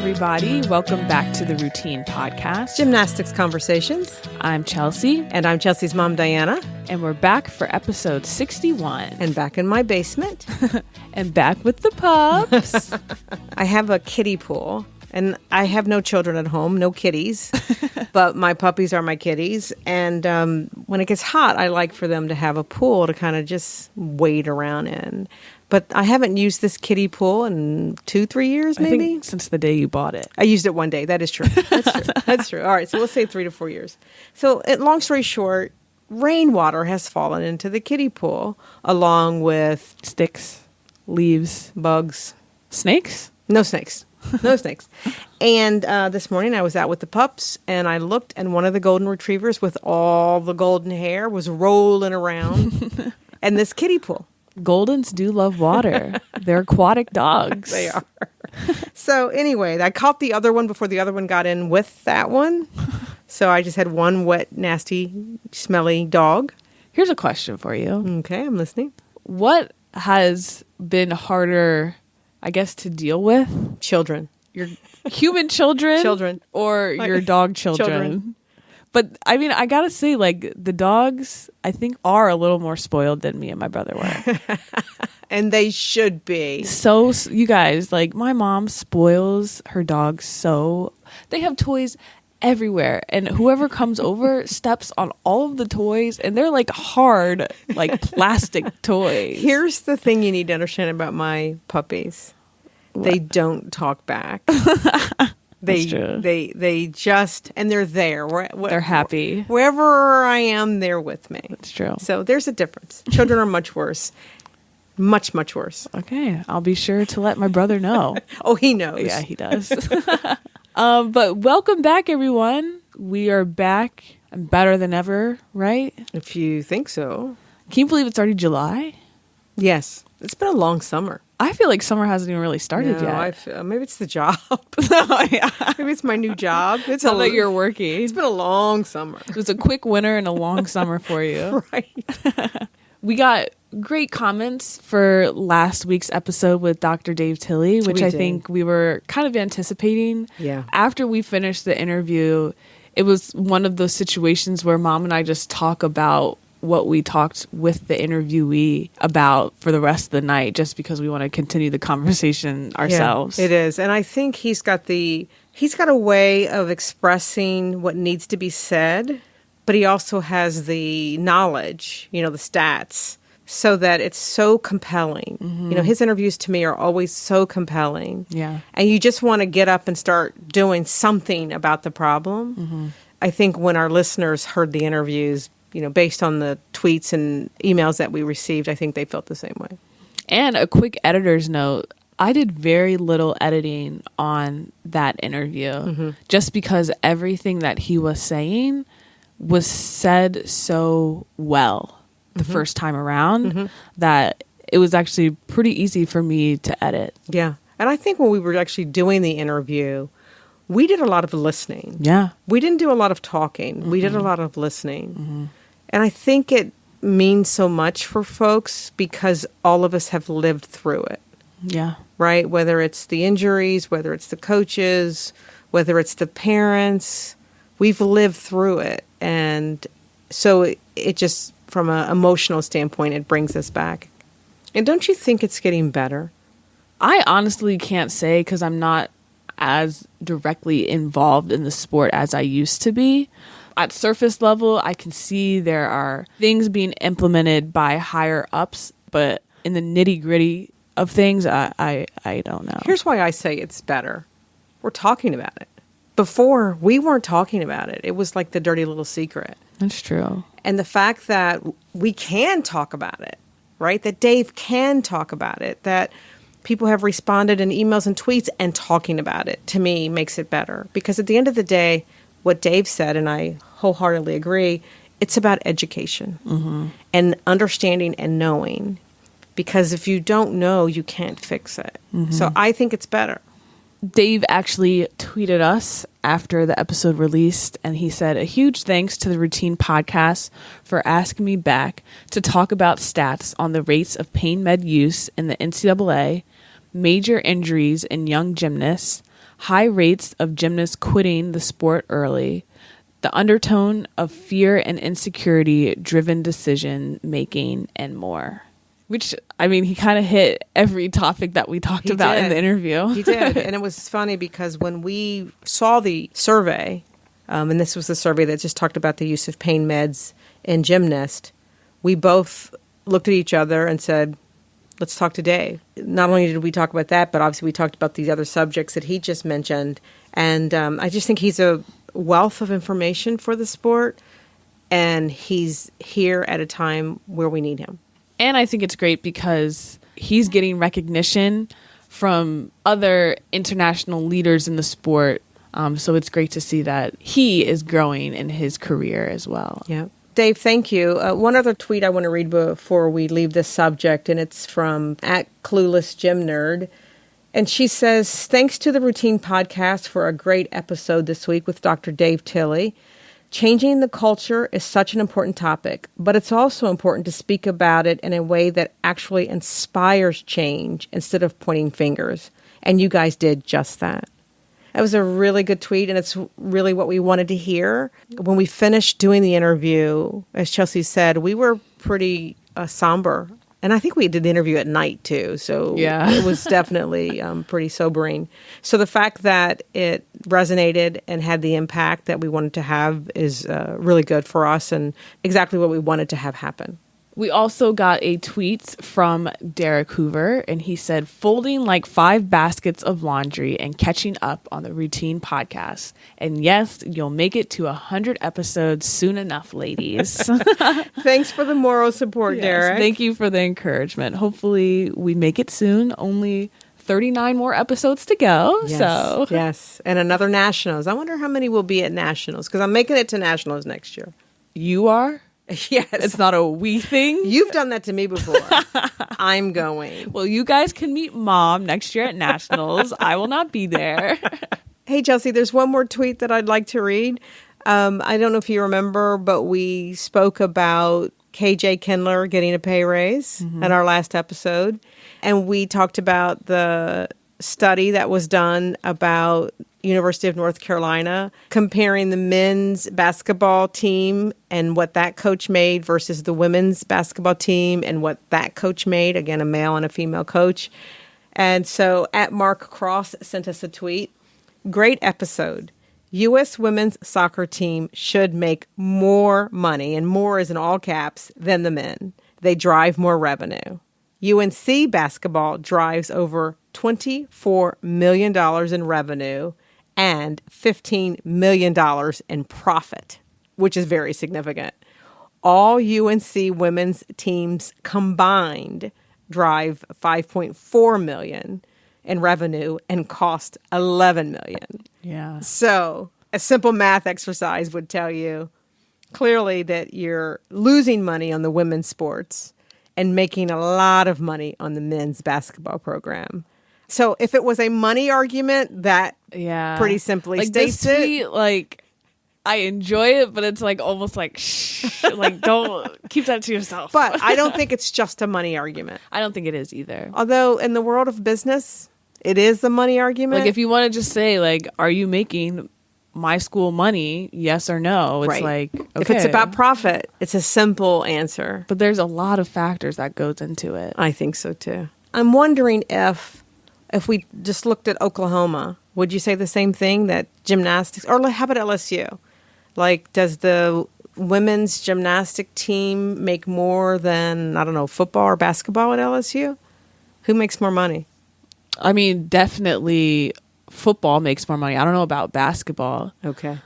everybody. Welcome back to the Routine Podcast. Gymnastics Conversations. I'm Chelsea. And I'm Chelsea's mom, Diana. And we're back for episode 61. And back in my basement. And back with the pups. I have a kiddie pool. And I have no children at home, no kitties. But my puppies are my kitties. And when it gets hot, I like for them to have a pool to kind of just wade around in. But I haven't used this kiddie pool in 2-3 years, maybe? I think since the day you bought it. I used it one day. That is true. That's true. That's true. All right. So we'll say 3 to 4 years. So long story short, rainwater has fallen into the kiddie pool along with sticks, leaves, bugs. Snakes? No snakes. No snakes. And this morning I was out with the pups and I looked and one of the golden retrievers with all the golden hair was rolling around in this kiddie pool. Goldens do love water. They're aquatic dogs. They are. So anyway, I caught the other one before the other one got in with that one. So I just had one wet, nasty, smelly dog. Here's a question for you. Okay, I'm listening. What has been harder, I guess, to deal with? Children. Your human children? Children. Or your dog children? But, I mean, I gotta say, like, the dogs, I think, are a little more spoiled than me and my brother were. And they should be. So, you guys, like, my mom spoils her dogs so... They have toys everywhere. And whoever comes over steps on all of the toys. And they're, like, hard, like, plastic toys. Here's the thing you need to understand about my puppies. What? They don't talk back. They just, and they're there. They're happy. Wherever I am, they're with me. That's true. So there's a difference. Children are much worse. Much, much worse. Okay. I'll be sure to let my brother know. Oh, he knows. Yeah, he does. But welcome back, everyone. We are back and better than ever, right? If you think so. Can you believe it's already July? Yes. It's been a long summer. I feel like summer hasn't even really started yet. Maybe it's the job. Oh, yeah. Maybe it's my new job. It's how that you're working. It's been a long summer. It was a quick winter and a long summer for you. Right. We got great comments for last week's episode with Dr. Dave Tilley, which I think we were kind of anticipating. Yeah. After we finished the interview, it was one of those situations where Mom and I just talk about what we talked with the interviewee about for the rest of the night, just because we want to continue the conversation ourselves. Yeah, it is. And I think he's got a way of expressing what needs to be said, but he also has the knowledge, the stats, so that it's so compelling. Mm-hmm. His interviews to me are always so compelling. Yeah. And you just want to get up and start doing something about the problem. Mm-hmm. I think when our listeners heard the interviews, based on the tweets and emails that we received, I think they felt the same way. And a quick editor's note, I did very little editing on that interview, just because everything that he was saying was said so well the first time around that it was actually pretty easy for me to edit. Yeah. And I think when we were actually doing the interview, we did a lot of listening. Yeah. We didn't do a lot of talking. We did a lot of listening. And I think it means so much for folks because all of us have lived through it. Yeah. Right? Whether it's the injuries, whether it's the coaches, whether it's the parents, we've lived through it. And so it just, from an emotional standpoint, it brings us back. And don't you think it's getting better? I honestly can't say because I'm not as directly involved in the sport as I used to be. At surface level, I can see there are things being implemented by higher ups, but in the nitty gritty of things, I don't know. Here's why I say it's better. We're talking about it. Before, we weren't talking about it. It was like the dirty little secret. That's true. And the fact that we can talk about it, right? That Dave can talk about it, that people have responded in emails and tweets and talking about it, to me, makes it better. Because at the end of the day, what Dave said, and I wholeheartedly agree, it's about education and understanding and knowing. Because if you don't know, you can't fix it. So I think it's better. Dave actually tweeted us after the episode released, and he said, "A huge thanks to the Routine Podcast for asking me back to talk about stats on the rates of pain med use in the NCAA, major injuries in young gymnasts, high rates of gymnasts quitting the sport early, the undertone of fear and insecurity driven decision making, and more. Which, I mean, he kind of hit every topic that we talked about in the interview. He did. And it was funny because when we saw the survey, and this was the survey that just talked about the use of pain meds in gymnast, we both looked at each other and said, let's talk to Dave. Not only did we talk about that, but obviously we talked about these other subjects that he just mentioned. And I just think he's a wealth of information for the sport, and he's here at a time where we need him. And I think it's great because he's getting recognition from other international leaders in the sport. So it's great to see that he is growing in his career as well. Yeah. Dave, thank you. One other tweet I want to read before we leave this subject, and it's from @CluelessGymNerd. And she says, thanks to the Routine Podcast for a great episode this week with Dr. Dave Tilley. Changing the culture is such an important topic, but it's also important to speak about it in a way that actually inspires change instead of pointing fingers. And you guys did just that. That was a really good tweet, and it's really what we wanted to hear. When we finished doing the interview, as Chelsea said, we were pretty somber. And I think we did the interview at night, too. So yeah. It was definitely pretty sobering. So the fact that it resonated and had the impact that we wanted to have is really good for us and exactly what we wanted to have happen. We also got a tweet from Derek Hoover, and he said, folding like 5 baskets of laundry and catching up on the Routine Podcast. And yes, you'll make it to 100 episodes soon enough, ladies. Thanks for the moral support, yes, Derek. Thank you for the encouragement. Hopefully we make it soon. Only 39 more episodes to go. Yes, yes. And another Nationals. I wonder how many will be at Nationals, because I'm making it to Nationals next year. You are? Yes. It's not a we thing. You've done that to me before. I'm going. Well, you guys can meet Mom next year at Nationals. I will not be there. Hey, Chelsea, there's one more tweet that I'd like to read. I don't know if you remember, but we spoke about KJ Kindler getting a pay raise in our last episode. And we talked about the study that was done about University of North Carolina, comparing the men's basketball team and what that coach made versus the women's basketball team and what that coach made. Again, a male and a female coach. And so @MarkCross sent us a tweet. Great episode. U.S. women's soccer team should make more money, and more is in all caps, than the men. They drive more revenue. UNC basketball drives over $24 million in revenue and $15 million in profit, which is very significant. All UNC women's teams combined drive $5.4 million in revenue and cost $11 million. Yeah. So a simple math exercise would tell you clearly that you're losing money on the women's sports and making a lot of money on the men's basketball program. So if it was a money argument, that pretty simply like states this tweet, like, I enjoy it, but it's like almost like, shh, like, don't keep that to yourself. But I don't think it's just a money argument. I don't think it is either. Although in the world of business, it is a money argument. Like, if you want to just say, like, are you making my school money? Yes or no? It's like, okay. If it's about profit, it's a simple answer. But there's a lot of factors that goes into it. I think so, too. I'm wondering if we just looked at Oklahoma, would you say the same thing, that gymnastics, or how about LSU? Like, does the women's gymnastic team make more than, I don't know, football or basketball at LSU? Who makes more money? I mean, definitely football makes more money. I don't know about basketball. Okay.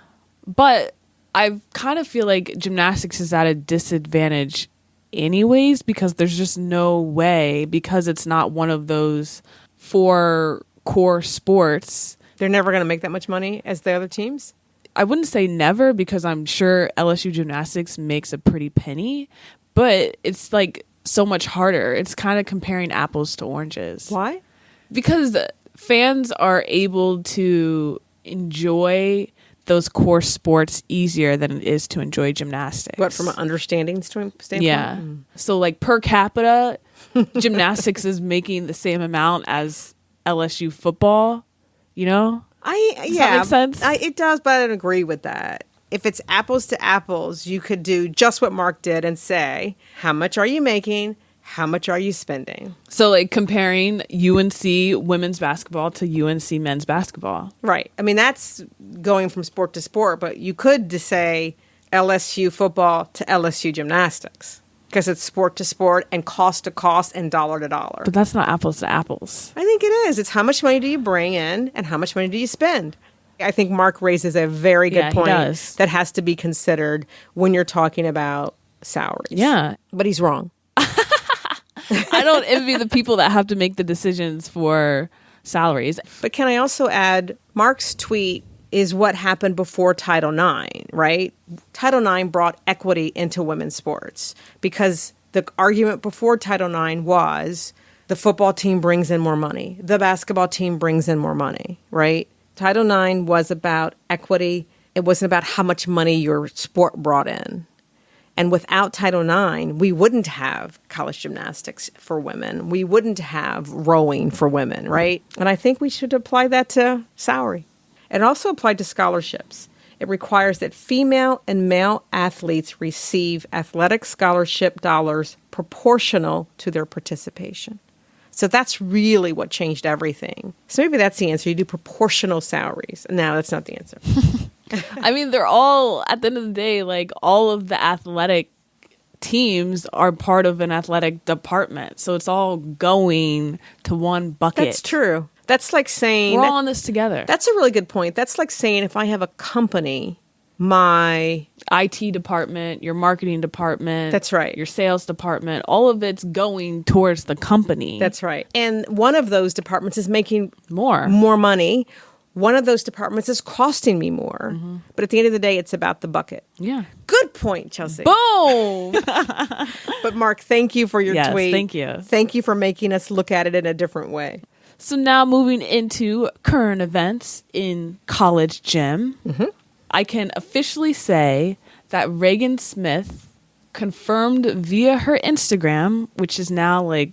But I kind of feel like gymnastics is at a disadvantage anyways, because there's just no way, because it's not one of those 4 core sports. They're never going to make that much money as the other teams? I wouldn't say never, because I'm sure LSU gymnastics makes a pretty penny, but it's like so much harder. It's kind of comparing apples to oranges. Why? Because fans are able to enjoy those core sports easier than it is to enjoy gymnastics. What, from an understanding standpoint? Yeah. So like per capita, gymnastics is making the same amount as LSU football, you know? Does that make sense? It does, but I don't agree with that. If it's apples to apples, you could do just what Mark did and say, how much are you making? How much are you spending? So like comparing UNC women's basketball to UNC men's basketball. Right. I mean, that's going from sport to sport, but you could just say LSU football to LSU gymnastics because it's sport to sport and cost to cost and dollar to dollar. But that's not apples to apples. I think it is. It's how much money do you bring in and how much money do you spend? I think Mark raises a very good point that has to be considered when you're talking about salaries. Yeah. But he's wrong. I don't envy the people that have to make the decisions for salaries. But can I also add, Mark's tweet is what happened before Title IX, right? Title IX brought equity into women's sports because the argument before Title IX was the football team brings in more money. The basketball team brings in more money, right? Title IX was about equity. It wasn't about how much money your sport brought in. And without Title IX, we wouldn't have college gymnastics for women. We wouldn't have rowing for women, right? And I think we should apply that to salary. It also applied to scholarships. It requires that female and male athletes receive athletic scholarship dollars proportional to their participation. So that's really what changed everything. So maybe that's the answer. You do proportional salaries. No, that's not the answer. I mean, they're all, at the end of the day, like all of the athletic teams are part of an athletic department. So it's all going to one bucket. That's true. That's like saying... We're all on this together. That's a really good point. That's like saying if I have a company, my... IT department, your marketing department. That's right. Your sales department. All of it's going towards the company. That's right. And one of those departments is making more money. One of those departments is costing me more. Mm-hmm. But at the end of the day, it's about the bucket. Yeah. Good point, Chelsea. Boom! But Mark, thank you for your tweet. Thank you. Thank you for making us look at it in a different way. So now moving into current events in college gym. Mm-hmm. I can officially say that Reagan Smith confirmed via her Instagram, which is now like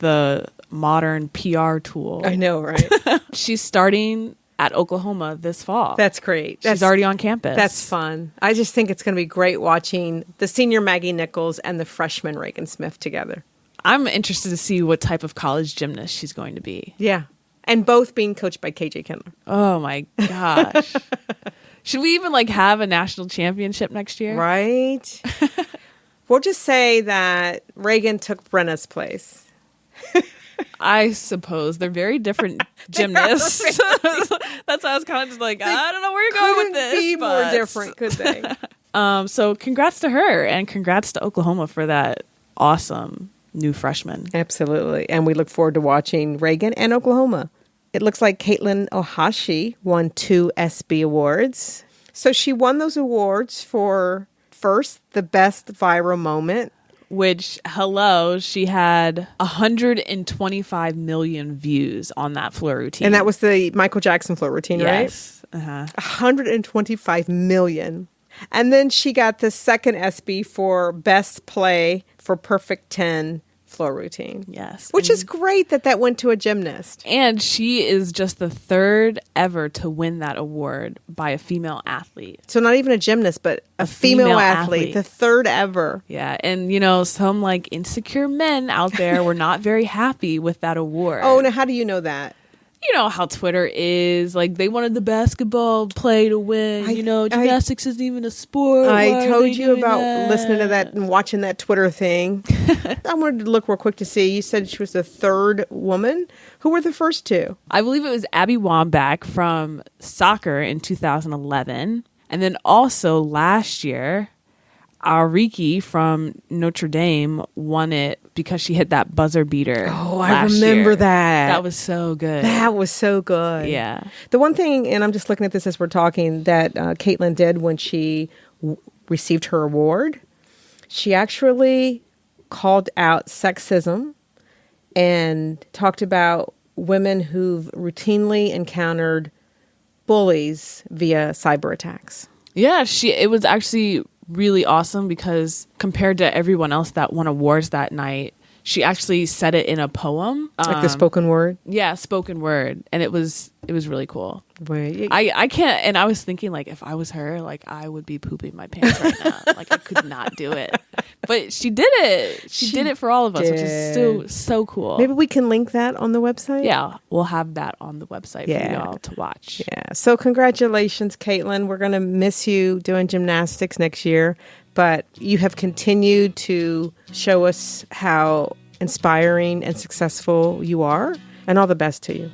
the modern PR tool. I know, right? She's starting at Oklahoma this fall. That's great. She's already on campus. That's fun. I just think it's going to be great watching the senior Maggie Nichols and the freshman Reagan Smith together. I'm interested to see what type of college gymnast she's going to be. Yeah. And both being coached by KJ Kindler. Oh my gosh. Should we even like have a national championship next year? Right. We'll just say that Reagan took Brenna's place. I suppose they're very different gymnasts. That's why I was kind of just like, I don't know where you're going with this. Couldn't be more different, could they? So congrats to her and congrats to Oklahoma for that awesome new freshman. Absolutely. And we look forward to watching Reagan and Oklahoma. It looks like Caitlin Ohashi won 2 SB awards. So she won those awards for first, the best viral moment. Which, she had 125 million views on that floor routine. And that was the Michael Jackson floor routine, right? Yes. 125 million. And then she got the second SB for best play for perfect 10 floor routine. Yes. Which is great that went to a gymnast. And she is just the third ever to win that award by a female athlete. So not even a gymnast, but a female athlete. The third ever. Yeah. And, some like insecure men out there were not very happy with that award. Oh, now how do you know that? You know how Twitter is. Like, they wanted the basketball play to win. Gymnastics isn't even a sport. I told you about listening to that and watching that Twitter thing. I wanted to look real quick to see. You said she was the third woman. Who were the first two? I believe it was Abby Wambach from soccer in 2011. And then also last year, Ariki from Notre Dame won it because she hit that buzzer beater. Oh, I remember that. That was so good. That was so good. Yeah. The one thing, and I'm just looking at this as we're talking, that Caitlin did when she received her award, she actually called out sexism and talked about women who've routinely encountered bullies via cyber attacks. Yeah, it was actually really awesome because compared to everyone else that won awards that night, she actually said it in a poem. Like the spoken word? Yeah, spoken word. And it was really cool. Right. I can't, and I was thinking, like, if I was her, like, I would be pooping my pants right now. Like, I could not do it. But she did it. She did it for all of us, which is so cool. Maybe we can link that on the website? Yeah, we'll have that on the website for y'all to watch. Yeah. So congratulations, Caitlin. We're going to miss you doing gymnastics next year. But you have continued to show us how inspiring and successful you are, and all the best to you.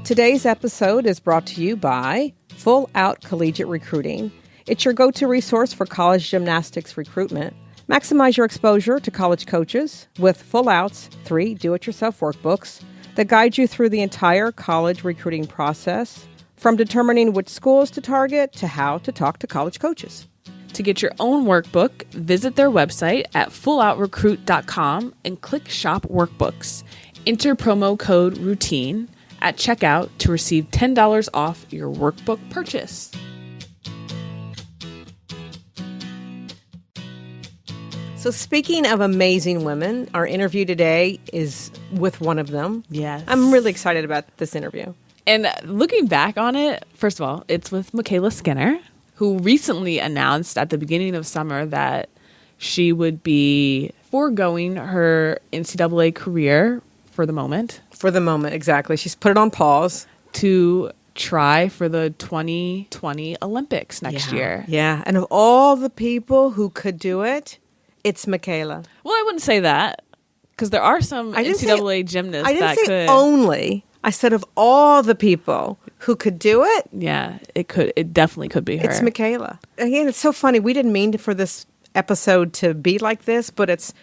Today's episode is brought to you by Full Out Collegiate Recruiting. It's your go-to resource for college gymnastics recruitment. Maximize your exposure to college coaches with Full Out's 3 do-it-yourself workbooks that guide you through the entire college recruiting process, from determining which schools to target to how to talk to college coaches. To get your own workbook, visit their website at fulloutrecruit.com and click Shop Workbooks. Enter promo code ROUTINE at checkout to receive $10 off your workbook purchase. So speaking of amazing women, our interview today is with one of them. Yes. I'm really excited about this interview. And looking back on it, first of all, it's with MyKayla Skinner, who recently announced at the beginning of summer that she would be foregoing her NCAA career for the moment. For the moment, exactly. She's put it on pause. To try for the 2020 Olympics next year. Yeah. And of all the people who could do it, it's MyKayla. Well, I wouldn't say that, because there are some NCAA gymnasts that could. I didn't say only. I said of all the people who could do it. Yeah, it could. It definitely could be her. It's MyKayla. Again, it's so funny. We didn't mean for this episode to be like this, but it's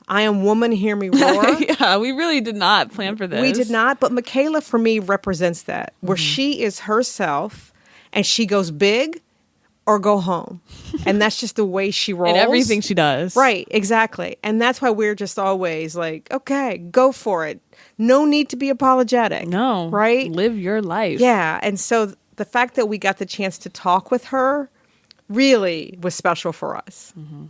I am woman, hear me roar. Yeah, we really did not plan for this. We did not, but MyKayla for me represents that, where she is herself and she goes big or go home. And that's just the way she rolls. And everything she does. Right, exactly. And that's why we're just always like, okay, go for it. No need to be apologetic. No. Right? Live your life. Yeah. And so the fact that we got the chance to talk with her really was special for us. Mm-hmm.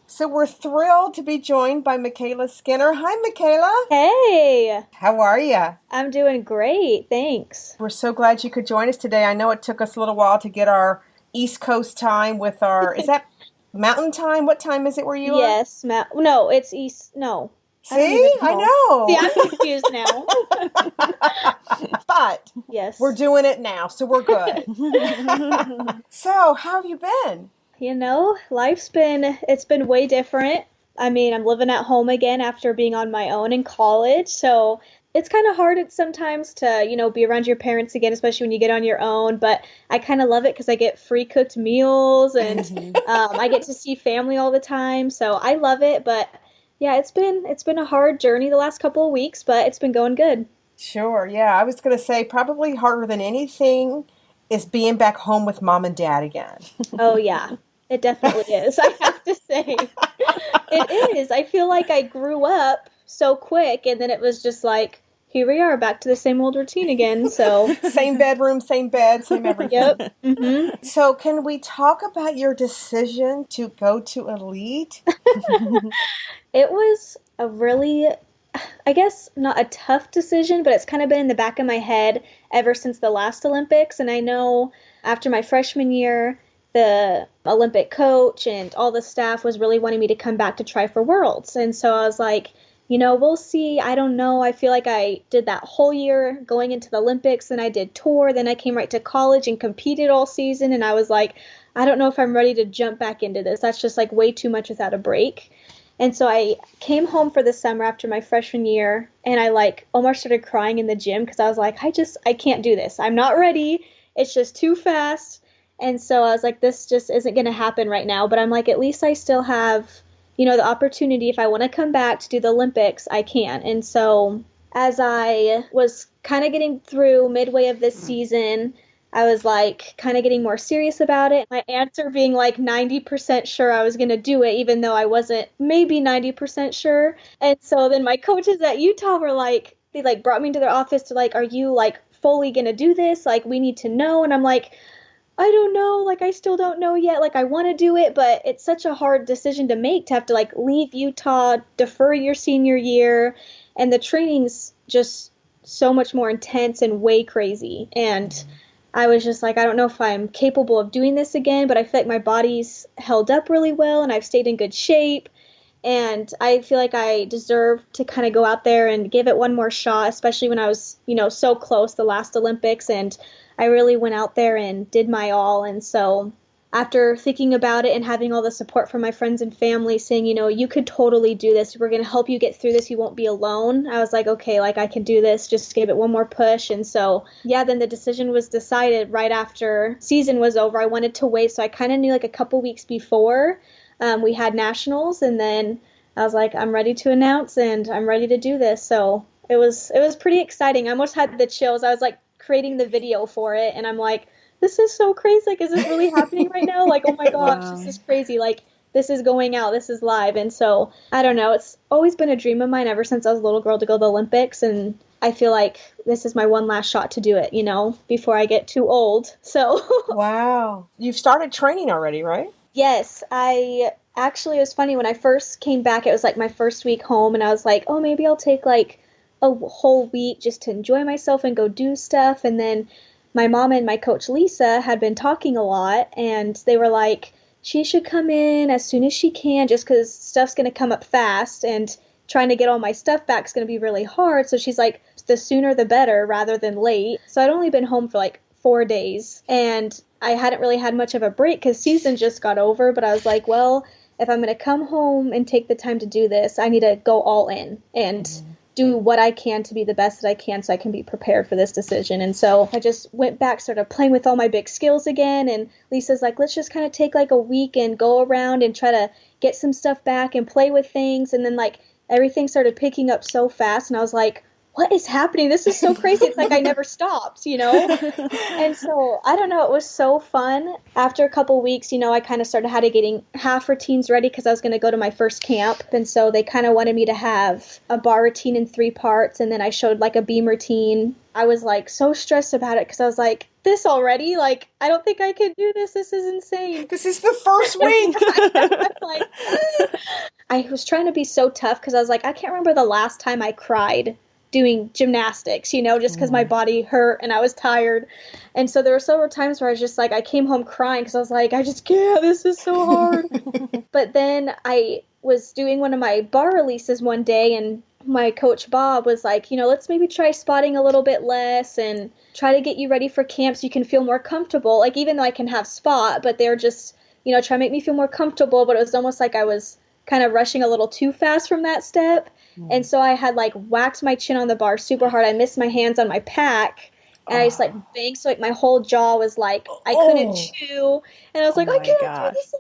So we're thrilled to be joined by MyKayla Skinner. Hi, MyKayla. Hey. How are you? I'm doing great. Thanks. We're so glad you could join us today. I know it took us a little while to get our East Coast time with our, is that Mountain time? What time is it where you are? Yes. No, it's East. No. See? I know. See, I'm confused now. But yes, we're doing it now, so we're good. So, how have you been? You know, it's been way different. I mean, I'm living at home again after being on my own in college, so it's kind of hard sometimes to, be around your parents again, especially when you get on your own, but I kind of love it because I get free cooked meals and I get to see family all the time, so I love it, but yeah, it's been a hard journey the last couple of weeks, but it's been going good. Sure, yeah. I was going to say probably harder than anything is being back home with mom and dad again. Oh, yeah. It definitely is, I have to say. It is. I feel like I grew up so quick, and then it was just like, here we are, back to the same old routine again. So same bedroom, same bed, same everything. Yep. Mm-hmm. So can we talk about your decision to go to Elite? It was a really, I guess, not a tough decision, but it's kind of been in the back of my head ever since the last Olympics. And I know after my freshman year, the Olympic coach and all the staff was really wanting me to come back to try for Worlds. And so I was like, we'll see. I don't know. I feel like I did that whole year going into the Olympics, then I did tour, then I came right to college and competed all season. And I was like, I don't know if I'm ready to jump back into this. That's just like way too much without a break. And so I came home for the summer after my freshman year, and I almost started crying in the gym because I was like, I can't do this. I'm not ready. It's just too fast. And so I was like, this just isn't going to happen right now. But I'm like, at least I still have, the opportunity. If I want to come back to do the Olympics, I can. And so as I was kind of getting through midway of this season, I was kind of getting more serious about it. My answer being 90% sure I was going to do it, even though I wasn't maybe 90% sure. And so then my coaches at Utah were they brought me into their office to are you fully going to do this? We need to know. And I'm like, I don't know, like I still don't know yet. Like I want to do it, but it's such a hard decision to make to have to like leave Utah, defer your senior year, and the training's just so much more intense and way crazy. And I was just like, I don't know if I'm capable of doing this again, but I feel like my body's held up really well and I've stayed in good shape. And I feel like I deserve to kind of go out there and give it one more shot, especially when I was, so close the last Olympics. And I really went out there and did my all. And so after thinking about it and having all the support from my friends and family saying, you could totally do this. We're going to help you get through this. You won't be alone. I was like, okay, like I can do this. Just give it one more push. And so, yeah, then the decision was decided right after season was over. I wanted to wait. So I kind of knew like a couple weeks before we had nationals. And then I was like, I'm ready to announce and I'm ready to do this. So it was pretty exciting. I almost had the chills. I was like creating the video for it. And I'm like, this is so crazy. Like, is this really happening right now? Like, oh my gosh, Wow. This is crazy. Like, this is going out. This is live. And so, I don't know. It's always been a dream of mine ever since I was a little girl to go to the Olympics. And I feel like this is my one last shot to do it, before I get too old. So. Wow. You've started training already, right? Yes. It was funny. When I first came back, it was like my first week home. And I was like, oh, maybe I'll take like a whole week just to enjoy myself and go do stuff. And then my mom and my coach Lisa had been talking a lot, and they were like, she should come in as soon as she can just because stuff's going to come up fast, and trying to get all my stuff back is going to be really hard. So she's like, the sooner the better rather than late. So I'd only been home for like 4 days, and I hadn't really had much of a break because season just got over. But I was like, well, if I'm going to come home and take the time to do this, I need to go all in and do what I can to be the best that I can so I can be prepared for this decision. And so I just went back, started playing with all my big skills again. And Lisa's like, let's just kind of take like a week and go around and try to get some stuff back and play with things. And then like everything started picking up so fast. And I was like, what is happening? This is so crazy. It's like I never stopped, And so, I don't know, it was so fun. After a couple weeks, I kind of started getting half routines ready because I was going to go to my first camp. And so they kind of wanted me to have a bar routine in 3 parts. And then I showed like a beam routine. I was like so stressed about it because I was like, this already? Like, I don't think I can do this. This is insane. This is the first week. I was trying to be so tough because I was like, I can't remember the last time I cried doing gymnastics, just because my body hurt and I was tired. And so there were several times where I was just like, I came home crying because I was like, I just can't, this is so hard. But then I was doing one of my bar releases one day, and my coach Bob was like, let's maybe try spotting a little bit less and try to get you ready for camp so you can feel more comfortable. Like, even though I can have spot, but they're just, try to make me feel more comfortable. But it was almost like I was kind of rushing a little too fast from that step. And so I had like whacked my chin on the bar super hard. I missed my hands on my pack, and I just like banged. So like my whole jaw was like, I couldn't chew. And I was like, I can't do this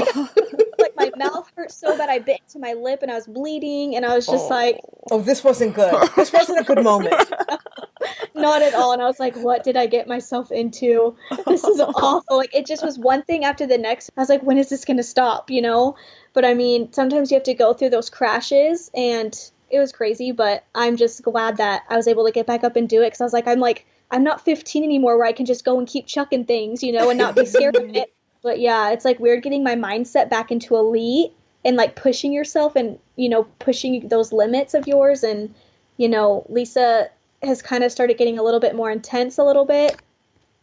anymore. Like my mouth hurt so bad. I bit into my lip and I was bleeding. And I was just like, oh, this wasn't good. This wasn't a good moment. Not at all. And I was like, what did I get myself into? This is awful. Like, it just was one thing after the next. I was like, when is this going to stop, But I mean, sometimes you have to go through those crashes, and it was crazy, but I'm just glad that I was able to get back up and do it, because I was like, I'm not 15 anymore where I can just go and keep chucking things, and not be scared of it. But yeah, it's like weird getting my mindset back into elite and like pushing yourself and, pushing those limits of yours. And, Lisa has kind of started getting a little bit more intense a little bit.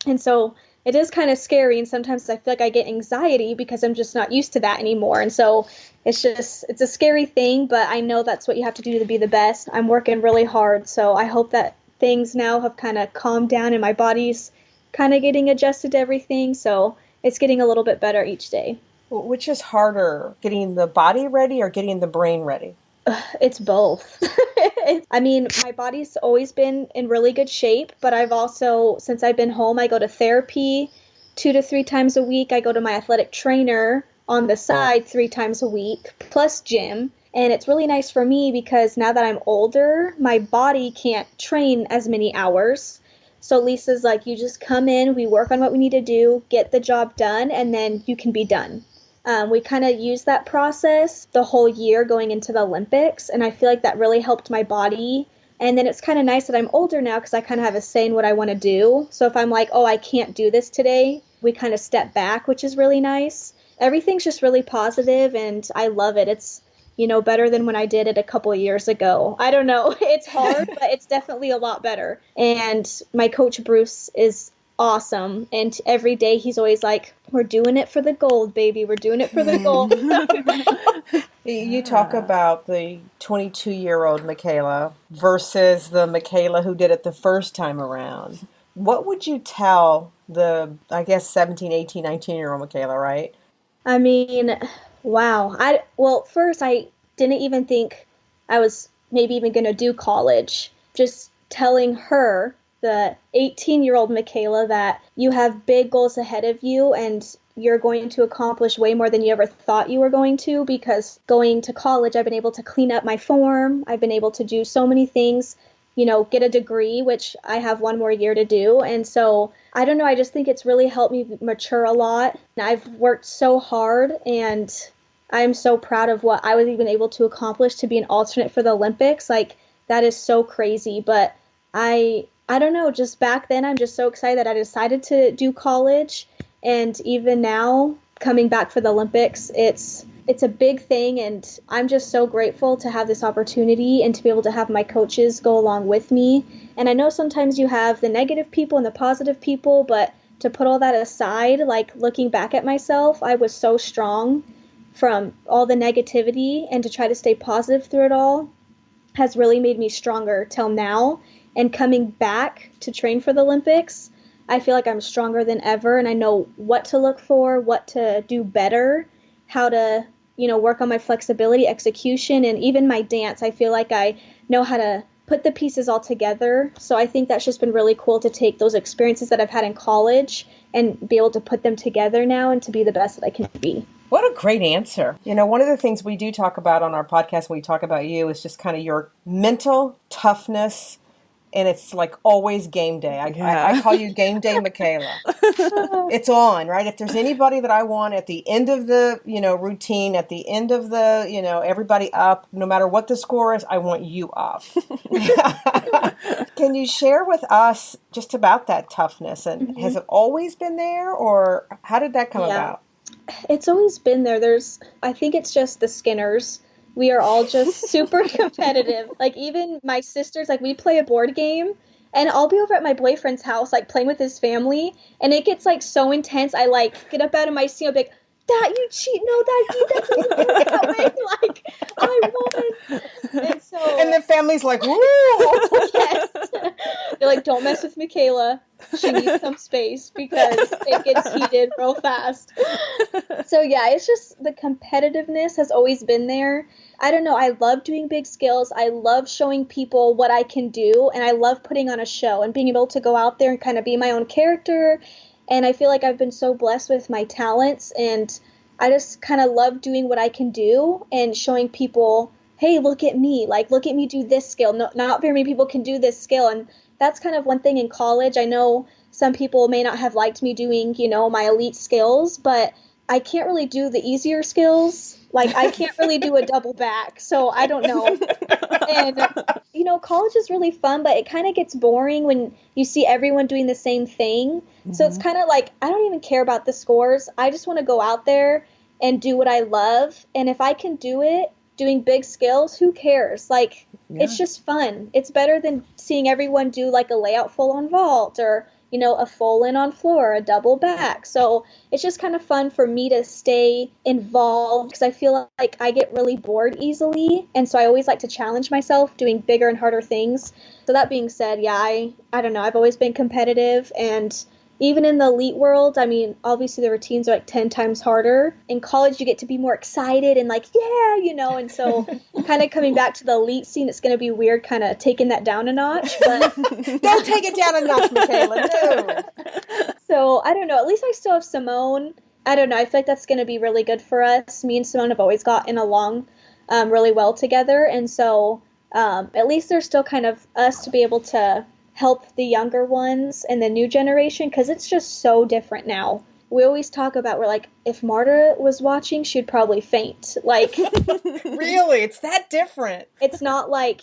And so it is kind of scary, and sometimes I feel like I get anxiety because I'm just not used to that anymore. And so it's a scary thing, but I know that's what you have to do to be the best. I'm working really hard, so I hope that things now have kind of calmed down and my body's kind of getting adjusted to everything, so it's getting a little bit better each day. Which is harder, getting the body ready or getting the brain ready? It's both. I mean, my body's always been in really good shape, but I've also, since I've been home, I go to therapy 2 to 3 times a week. I go to my athletic trainer on the side 3 times a week, plus gym. And it's really nice for me because now that I'm older, my body can't train as many hours. So Lisa's like, you just come in, we work on what we need to do, get the job done, and then you can be done. We kind of used that process the whole year going into the Olympics, and I feel like that really helped my body. And then it's kind of nice that I'm older now because I kind of have a say in what I want to do. So if I'm like, oh, I can't do this today, we kind of step back, which is really nice. Everything's just really positive and I love it. It's, better than when I did it a couple of years ago. I don't know. It's hard, but it's definitely a lot better. And my coach, Bruce, is awesome. And every day he's always like, we're doing it for the gold, baby. We're doing it for the gold. You talk about the 22-year-old MyKayla versus the MyKayla who did it the first time around. What would you tell the, I guess, 17, 18, 19-year-old MyKayla, right? I mean, wow. Well, first, I didn't even think I was maybe even going to do college. Just telling her, the 18-year-old MyKayla, that you have big goals ahead of you and you're going to accomplish way more than you ever thought you were going to, because going to college, I've been able to clean up my form. I've been able to do so many things, get a degree, which I have one more year to do. And so I don't know. I just think it's really helped me mature a lot. I've worked so hard and I'm so proud of what I was even able to accomplish to be an alternate for the Olympics. Like, that is so crazy. But I don't know, just back then, I'm just so excited that I decided to do college. And even now, coming back for the Olympics, it's a big thing. And I'm just so grateful to have this opportunity and to be able to have my coaches go along with me. And I know sometimes you have the negative people and the positive people, but to put all that aside, like looking back at myself, I was so strong from all the negativity, and to try to stay positive through it all has really made me stronger till now. And coming back to train for the Olympics, I feel like I'm stronger than ever, and I know what to look for, what to do better, how to, work on my flexibility, execution, and even my dance. I feel like I know how to put the pieces all together. So I think that's just been really cool to take those experiences that I've had in college and be able to put them together now and to be the best that I can be. What a great answer. One of the things we do talk about on our podcast when we talk about you is just kind of your mental toughness. And it's like always game day. I call you game day MyKayla. It's on, right? If there's anybody that I want at the end of the, routine, at the end of the, everybody up, no matter what the score is, I want you up. Can you share with us just about that toughness? And has it always been there, or how did that come about? It's always been there. I think it's just the Skinners. We are all just super competitive. Like, even my sisters, like, we play a board game, and I'll be over at my boyfriend's house, like, playing with his family, and it gets, like, so intense. I, like, get up out of my seat, I'll be like, Dad, you cheat. No, Dad, that doesn't work that way. Like, I won. And the family's like, woo! Yes. They're like, don't mess with MyKayla. She needs some space because it gets heated real fast. So, yeah, it's just the competitiveness has always been there. I don't know. I love doing big skills. I love showing people what I can do. And I love putting on a show and being able to go out there and kind of be my own character. And I feel like I've been so blessed with my talents. And I just kind of love doing what I can do and showing people, hey, look at me. Like, look at me do this skill. No, not very many people can do this skill. And that's kind of one thing in college. I know some people may not have liked me doing, my elite skills, but I can't really do the easier skills. Like, I can't really do a double back, so I don't know. And, college is really fun, but it kind of gets boring when you see everyone doing the same thing. Mm-hmm. So it's kind of like, I don't even care about the scores. I just want to go out there and do what I love. And if I can do it, doing big skills, who cares? Like, It's just fun. It's better than seeing everyone do, like, a layout full on vault or, a full in on floor, a double back. So it's just kind of fun for me to stay involved because I feel like I get really bored easily. And so I always like to challenge myself doing bigger and harder things. So that being said, I don't know. I've always been competitive, and even in the elite world, I mean, obviously the routines are like 10 times harder. In college, you get to be more excited and like, and so kind of coming back to the elite scene, it's going to be weird kind of taking that down a notch. But don't take it down a notch, MyKayla, no. So I don't know. At least I still have Simone. I don't know. I feel like that's going to be really good for us. Me and Simone have always gotten along really well together. And so at least there's still kind of us to be able to help the younger ones and the new generation, because it's just so different now. We always talk about, we're like, if Marta was watching, she'd probably faint. Like, really? It's that different. It's not like,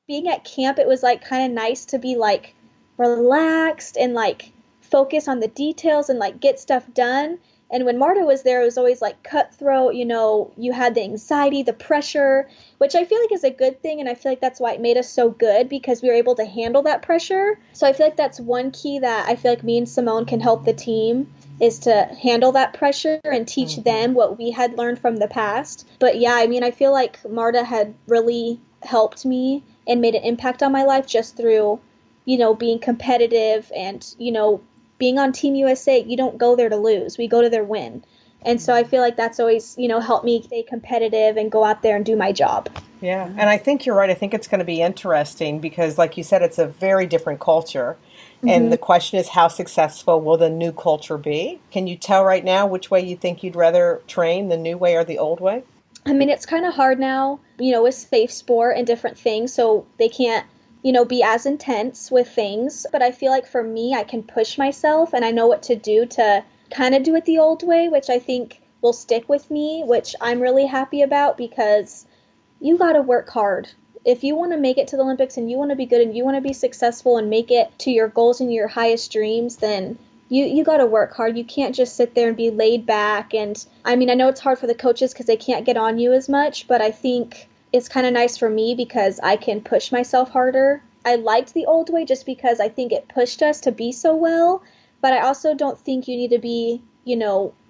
being at camp, it was like kind of nice to be like relaxed and like focus on the details and like get stuff done. And when Marta was there, it was always like cutthroat, you had the anxiety, the pressure, which I feel like is a good thing. And I feel like that's why it made us so good, because we were able to handle that pressure. So I feel like that's one key that I feel like me and Simone can help the team, is to handle that pressure and teach them what we had learned from the past. But yeah, I mean, I feel like Marta had really helped me and made an impact on my life just through, being competitive and, being on Team USA. You don't go there to lose. We go to there win. And so I feel like that's always, helped me stay competitive and go out there and do my job. Yeah. And I think you're right. I think it's going to be interesting because, like you said, it's a very different culture. And the question is, how successful will the new culture be? Can you tell right now which way you think you'd rather train, the new way or the old way? I mean, it's kind of hard now, with safe sport and different things. So they can't, be as intense with things. But I feel like for me, I can push myself and I know what to do to kind of do it the old way, which I think will stick with me, which I'm really happy about, because you got to work hard. If you want to make it to the Olympics and you want to be good and you want to be successful and make it to your goals and your highest dreams, then you got to work hard. You can't just sit there and be laid back. And I mean, I know it's hard for the coaches because they can't get on you as much, but I think it's kind of nice for me because I can push myself harder. I liked the old way just because I think it pushed us to be so well, but I also don't think you need to be,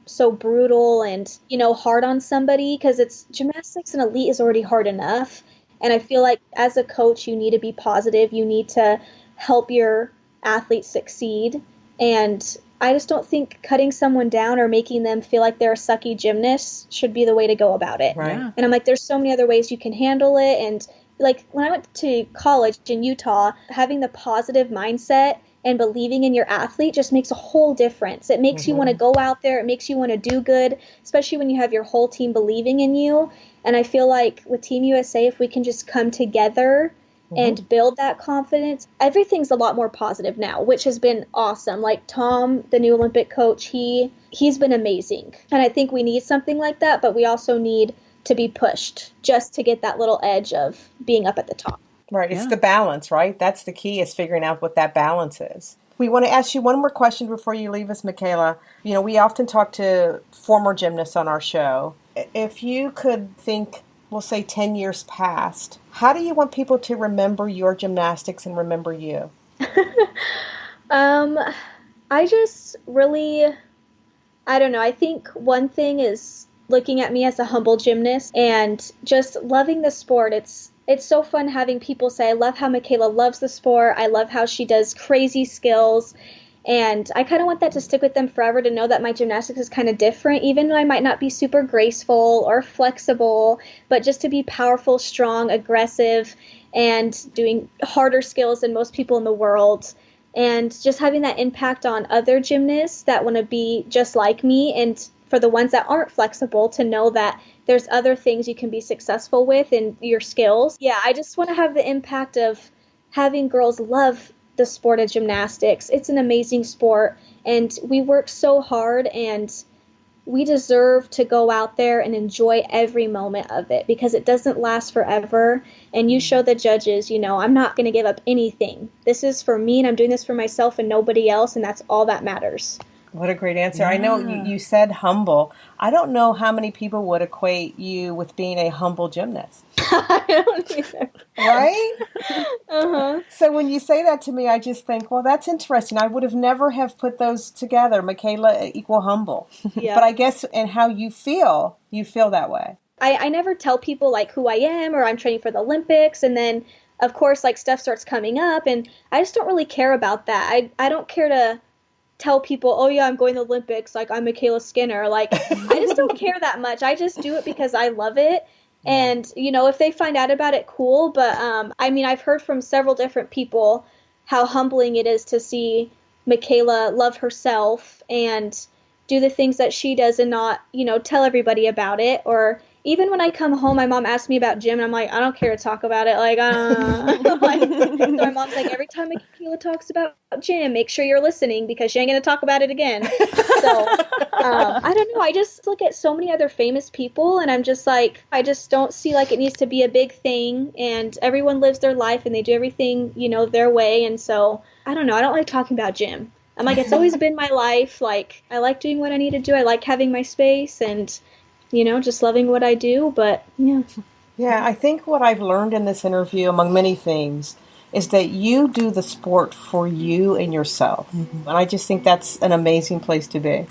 so brutal and, hard on somebody, because it's gymnastics and elite is already hard enough. And I feel like as a coach, you need to be positive. You need to help your athletes succeed. And I just don't think cutting someone down or making them feel like they're a sucky gymnast should be the way to go about it. Right. And I'm like, there's so many other ways you can handle it. And like when I went to college in Utah, having the positive mindset and believing in your athlete just makes a whole difference. It makes you want to go out there. It makes you want to do good, especially when you have your whole team believing in you. And I feel like with Team USA, if we can just come together and build that confidence, everything's a lot more positive now, which has been awesome. Like Tom, the new Olympic coach, he's been amazing. And I think we need something like that, but we also need to be pushed just to get that little edge of being up at the top. Right. It's the balance, right? That's the key, is figuring out what that balance is. We want to ask you one more question before you leave us, MyKayla. We often talk to former gymnasts on our show. If you could think, we'll say 10 years past, how do you want people to remember your gymnastics and remember you? I just really, I don't know. I think one thing is looking at me as a humble gymnast and just loving the sport. It's so fun having people say, I love how MyKayla loves the sport. I love how she does crazy skills. And I kind of want that to stick with them forever, to know that my gymnastics is kind of different, even though I might not be super graceful or flexible, but just to be powerful, strong, aggressive, and doing harder skills than most people in the world. And just having that impact on other gymnasts that want to be just like me, and for the ones that aren't flexible, to know that there's other things you can be successful with in your skills. Yeah, I just want to have the impact of having girls love the sport of gymnastics. It's an amazing sport, and we work so hard, and we deserve to go out there and enjoy every moment of it, because it doesn't last forever. And you show the judges, I'm not going to give up anything. This is for me, and I'm doing this for myself and nobody else, and that's all that matters. What a great answer. Yeah. I know you said humble. I don't know how many people would equate you with being a humble gymnast. I don't either. Right? So when you say that to me, I just think, well, that's interesting. I would have never have put those together. MyKayla equal humble. Yeah. But I guess in how you feel that way. I never tell people like who I am or I'm training for the Olympics. And then, of course, like stuff starts coming up, and I just don't really care about that. I don't care to tell people, oh yeah, I'm going to the Olympics, like I'm MyKayla Skinner. Like, I just don't care that much. I just do it because I love it. And, if they find out about it, cool. But, I've heard from several different people how humbling it is to see MyKayla love herself and do the things that she does and not, tell everybody about it. Or even when I come home, my mom asks me about gym, and I'm like, I don't care to talk about it. Like, so my mom's like, every time MyKayla talks about gym, make sure you're listening, because she ain't going to talk about it again. So, I don't know. I just look at so many other famous people, and I'm just like, I just don't see like it needs to be a big thing, and everyone lives their life and they do everything, their way. And so, I don't know. I don't like talking about gym. I'm like, it's always been my life. Like, I like doing what I need to do. I like having my space and, just loving what I do. But yeah. Yeah, I think what I've learned in this interview, among many things, is that you do the sport for you and yourself. And I just think that's an amazing place to be.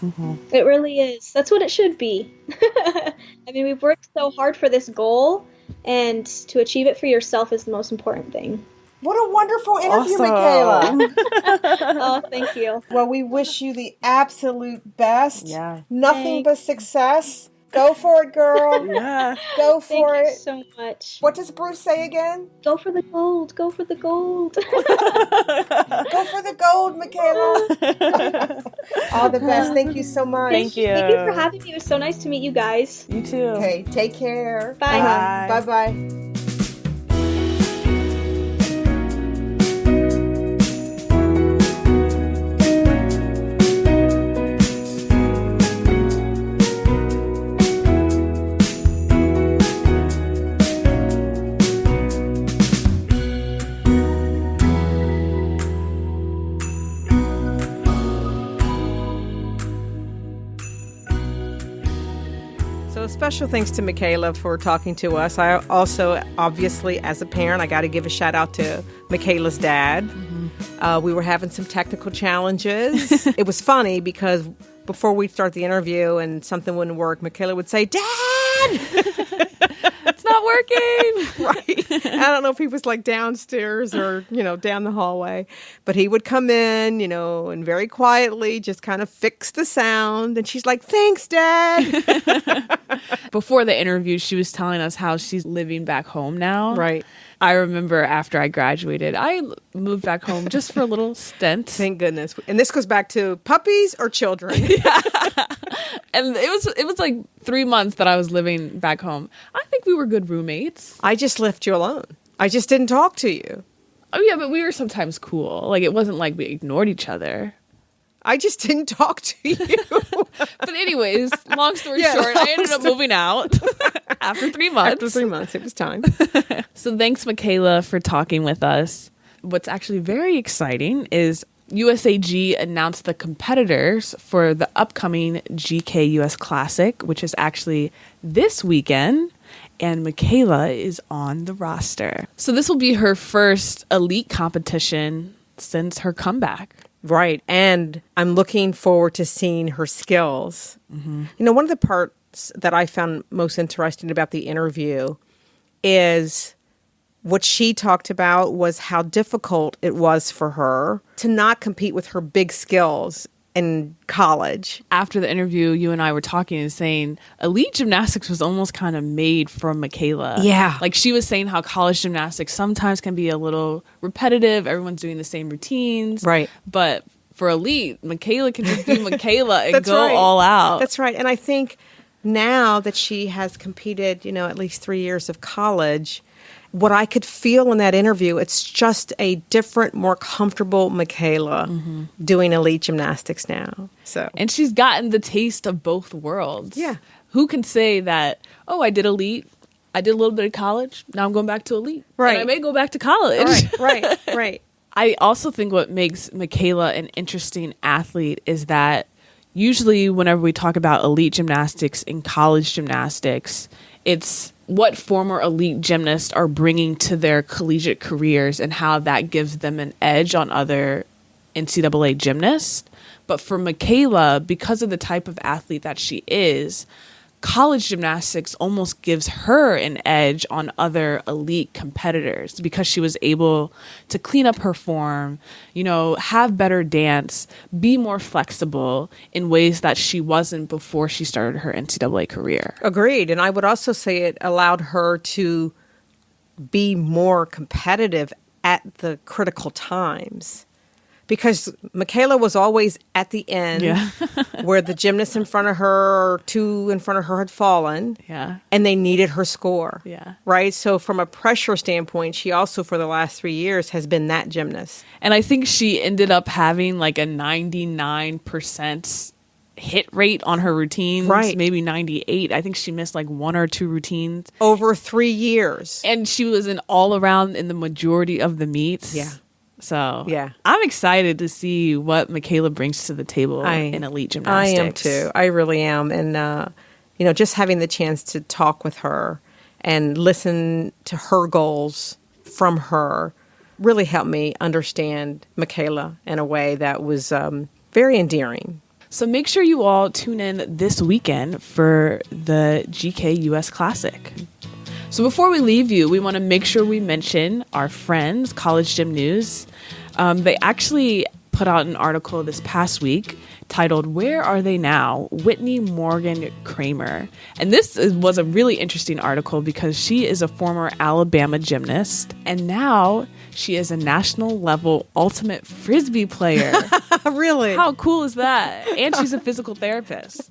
It really is. That's what it should be. I mean, we've worked so hard for this goal, and to achieve it for yourself is the most important thing. What a wonderful interview, Awesome. MyKayla. Oh, thank you. Well, we wish you the absolute best. Yeah. Nothing Thanks. but success. Go for it, girl. Yeah. Go Thank for you it. so much. What does Bruce say again? Go for the gold. Go for the gold. Go for the gold, MyKayla. All the best. Thank you so much. Thank you. Thank you for having me. It was so nice to meet you guys. You too. Okay, take care. Bye. Bye. Bye-bye. Special thanks to MyKayla for talking to us. I also, obviously, as a parent, I got to give a shout out to MyKayla's dad. We were having some technical challenges. It was funny because before we'd start the interview and something wouldn't work, MyKayla would say, "Dad!" It's not working. Right. I don't know if he was like downstairs or, down the hallway, but he would come in, and very quietly just kind of fix the sound. And she's like, "Thanks, Dad." Before the interview, she was telling us how she's living back home now. Right. I remember after I graduated, I moved back home just for a little stint. Thank goodness. And this goes back to puppies or children. And it was like 3 months that I was living back home. I think we were good roommates. I just left you alone. I just didn't talk to you. Oh yeah, but we were sometimes cool. Like it wasn't like we ignored each other. I just didn't talk to you. But anyways, long story short, I ended up moving out after 3 months. After 3 months, it was time. So thanks, MyKayla, for talking with us. What's actually very exciting is USAG announced the competitors for the upcoming GK US Classic, which is actually this weekend, and MyKayla is on the roster. So this will be her first elite competition since her comeback. Right. And I'm looking forward to seeing her skills. One of the parts that I found most interesting about the interview is what she talked about was how difficult it was for her to not compete with her big skills in college. After the interview, you and I were talking and saying elite gymnastics was almost kind of made for MyKayla. Yeah. Like she was saying how college gymnastics sometimes can be a little repetitive. Everyone's doing the same routines. Right. But for elite, MyKayla can just do MyKayla and go right. all out. That's right. And I think now that she has competed, at least 3 years of college, what I could feel in that interview, it's just a different, more comfortable MyKayla doing elite gymnastics now. So, and she's gotten the taste of both worlds. Yeah. Who can say that, oh, I did elite, I did a little bit of college, now I'm going back to elite. Right. And I may go back to college. Right. I also think what makes MyKayla an interesting athlete is that usually whenever we talk about elite gymnastics and college gymnastics, it's what former elite gymnasts are bringing to their collegiate careers and how that gives them an edge on other NCAA gymnasts. But for MyKayla, because of the type of athlete that she is, college gymnastics almost gives her an edge on other elite competitors because she was able to clean up her form, have better dance, be more flexible in ways that she wasn't before she started her NCAA career. Agreed. And I would also say it allowed her to be more competitive at the critical times. Because MyKayla was always at the end where the gymnast in front of her or two in front of her had fallen and they needed her score. Yeah. Right? So from a pressure standpoint, she also for the last 3 years has been that gymnast. And I think she ended up having like a 99% hit rate on her routines, right? Maybe 98. I think she missed like 1 or 2 routines. Over 3 years. And she was an all-around in the majority of the meets. Yeah. So Yeah. I'm excited to see what MyKayla brings to the table in elite gymnastics. I am too. I really am. And, just having the chance to talk with her and listen to her goals from her really helped me understand MyKayla in a way that was very endearing. So make sure you all tune in this weekend for the GK US Classic. So before we leave you, we want to make sure we mention our friends, College Gym News. They actually put out an article this past week titled, "Where Are They Now? Whitney Morgan Kramer." And this was a really interesting article because she is a former Alabama gymnast, and now she is a national level ultimate frisbee player. Really? How cool is that? And she's a physical therapist.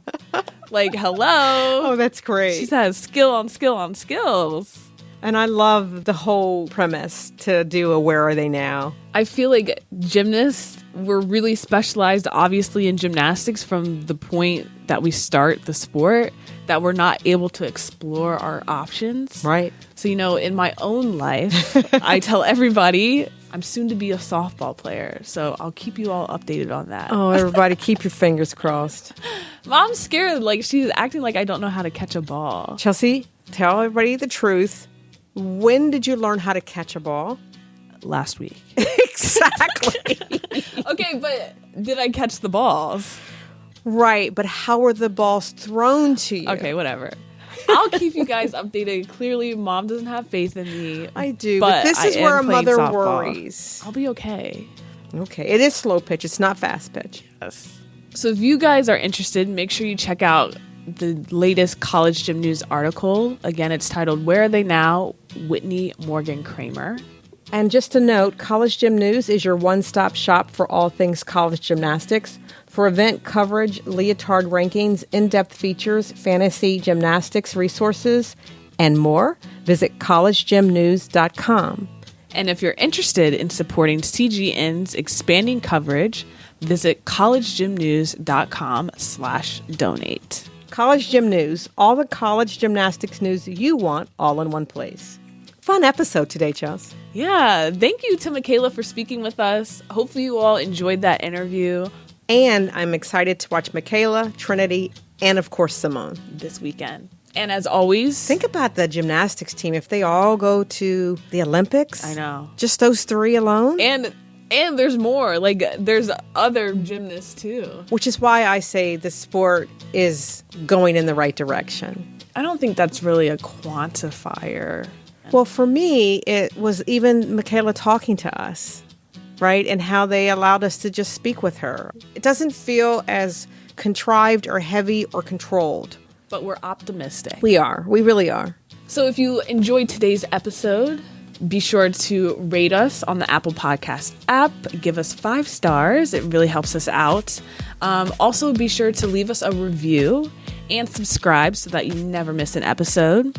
Like, hello. Oh, that's great. She has skill on skill on skills. And I love the whole premise to do a Where Are They Now? I feel like gymnasts were really specialized, obviously, in gymnastics from the point that we start the sport, that we're not able to explore our options. Right. So, in my own life, I tell everybody I'm soon to be a softball player. So I'll keep you all updated on that. Oh, everybody keep your fingers crossed. Mom's scared. Like, she's acting like I don't know how to catch a ball. Chelsea, tell everybody the truth. When did you learn how to catch a ball? Last week. Exactly. Okay, but did I catch the balls? Right, but how were the balls thrown to you? Okay, whatever. I'll keep you guys updated. Clearly, Mom doesn't have faith in me. I do, but this is where a mother worries. I'll be okay. Okay, it is slow pitch. It's not fast pitch. Yes. So if you guys are interested, make sure you check out the latest College Gym News article. Again, it's titled, "Where Are They Now? Whitney Morgan Kramer." And just a note, College Gym News is your one-stop shop for all things college gymnastics. For event coverage, leotard rankings, in-depth features, fantasy gymnastics resources, and more, visit collegegymnews.com. And if you're interested in supporting CGN's expanding coverage, visit collegegymnews.com/donate. College Gym News, all the college gymnastics news you want, all in one place. Fun episode today, Chels. Yeah, thank you to MyKayla for speaking with us. Hopefully you all enjoyed that interview. And I'm excited to watch MyKayla, Trinity, and of course Simone this weekend. And as always, think about the gymnastics team. If they all go to the Olympics, I know, just those three alone. And there's more. Like, there's other gymnasts too. Which is why I say the sport is going in the right direction. I don't think that's really a quantifier. Well, for me, it was even MyKayla talking to us, right? And how they allowed us to just speak with her. It doesn't feel as contrived or heavy or controlled. But we're optimistic. We are. We really are. So if you enjoyed today's episode, be sure to rate us on the Apple Podcast app. Give us 5 stars. It really helps us out. Also, be sure to leave us a review and subscribe so that you never miss an episode.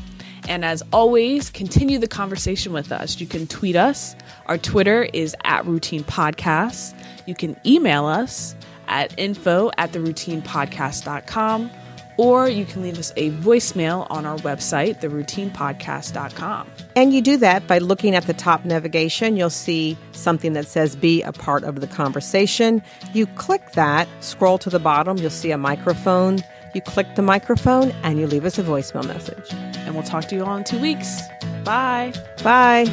And as always, continue the conversation with us. You can tweet us. Our Twitter is @RoutinePodcast. You can email us at info@theroutinepodcast.com, or you can leave us a voicemail on our website, theroutinepodcast.com. And you do that by looking at the top navigation. You'll see something that says be a part of the conversation. You click that, scroll to the bottom, you'll see a microphone. You click the microphone and you leave us a voicemail message. And we'll talk to you all in 2 weeks. Bye. Bye.